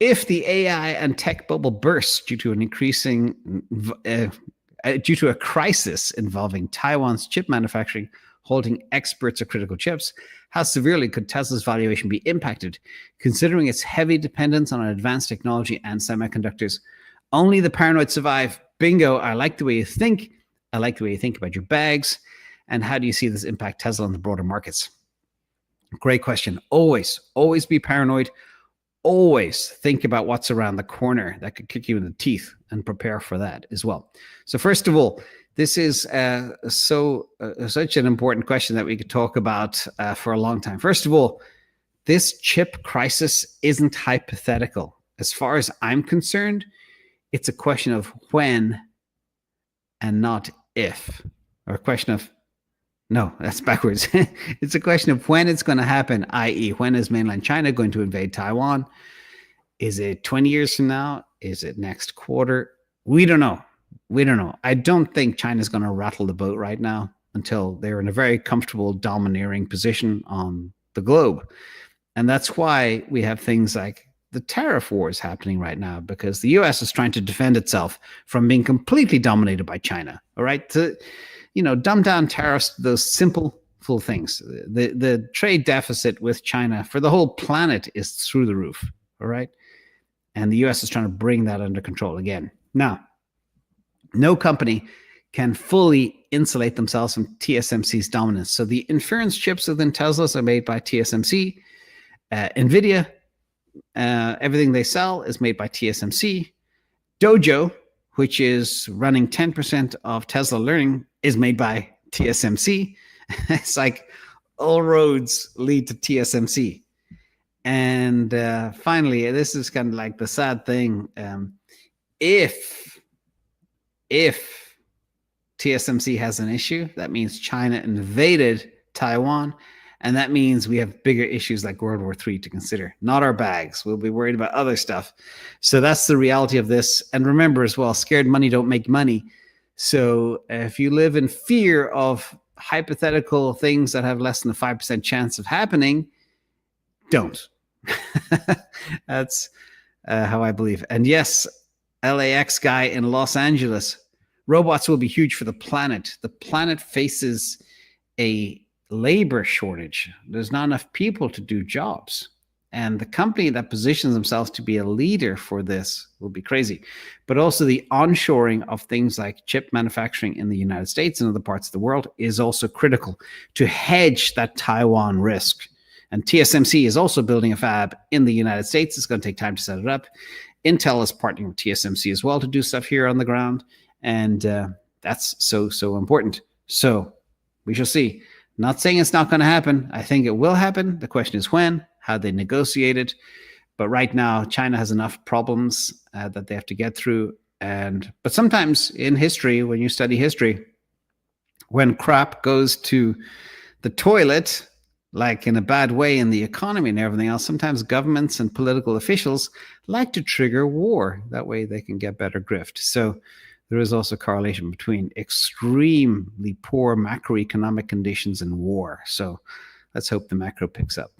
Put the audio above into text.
If the AI and tech bubble bursts due to a crisis involving Taiwan's chip manufacturing holding experts of critical chips, how severely could Tesla's valuation be impacted, considering its heavy dependence on advanced technology and semiconductors? Only the paranoid survive. Bingo. I like the way you think. I like the way you think about your bags. And how do you see this impact Tesla on the broader markets? Great question. Always be paranoid. Always think about what's around the corner that could kick you in the teeth and prepare for that as well. So first of all, this is such an important question that we could talk about for a long time. First of all, this chip crisis isn't hypothetical. As far as I'm concerned, it's a question of when and not if, or a question of, no, that's backwards. It's a question of when it's going to happen, i.e. when is mainland China going to invade Taiwan? Is it 20 years from now? Is it next quarter? We don't know. I don't think China's going to rattle the boat right now until they're in a very comfortable domineering position on the globe. And that's why we have things like the tariff wars happening right now, because the US is trying to defend itself from being completely dominated by China. All right. Dumb down tariffs to those simple things. The trade deficit with China for the whole planet is through the roof. All right. And the US is trying to bring that under control again. Now, no company can fully insulate themselves from TSMC's dominance. So the inference chips within Teslas are made by TSMC. NVIDIA, everything they sell is made by TSMC. Dojo, which is running 10% of Tesla Learning, is made by TSMC. It's like all roads lead to TSMC. And finally, this is kind of like the sad thing. If TSMC has an issue, that means China invaded Taiwan. And that means we have bigger issues like World War III to consider, not our bags. We'll be worried about other stuff. So that's the reality of this. And remember as well, scared money don't make money. So if you live in fear of hypothetical things that have less than a 5% chance of happening, don't. That's how I believe. And yes, LAX guy in Los Angeles, robots will be huge for the planet. The planet faces a labor shortage. There's not enough people to do jobs. And the company that positions themselves to be a leader for this will be crazy. But also the onshoring of things like chip manufacturing in the United States and other parts of the world is also critical to hedge that Taiwan risk. And TSMC is also building a fab in the United States. It's going to take time to set it up. Intel is partnering with TSMC as well to do stuff here on the ground. And that's so important. So we shall see. Not saying it's not going to happen. I think it will happen. The question is when, how they negotiate it. But right now, China has enough problems that they have to get through. But sometimes in history, when you study history, when crap goes to the toilet, like in a bad way in the economy and everything else, sometimes governments and political officials like to trigger war. That way they can get better grift. So there is also correlation between extremely poor macroeconomic conditions and war. So let's hope the macro picks up.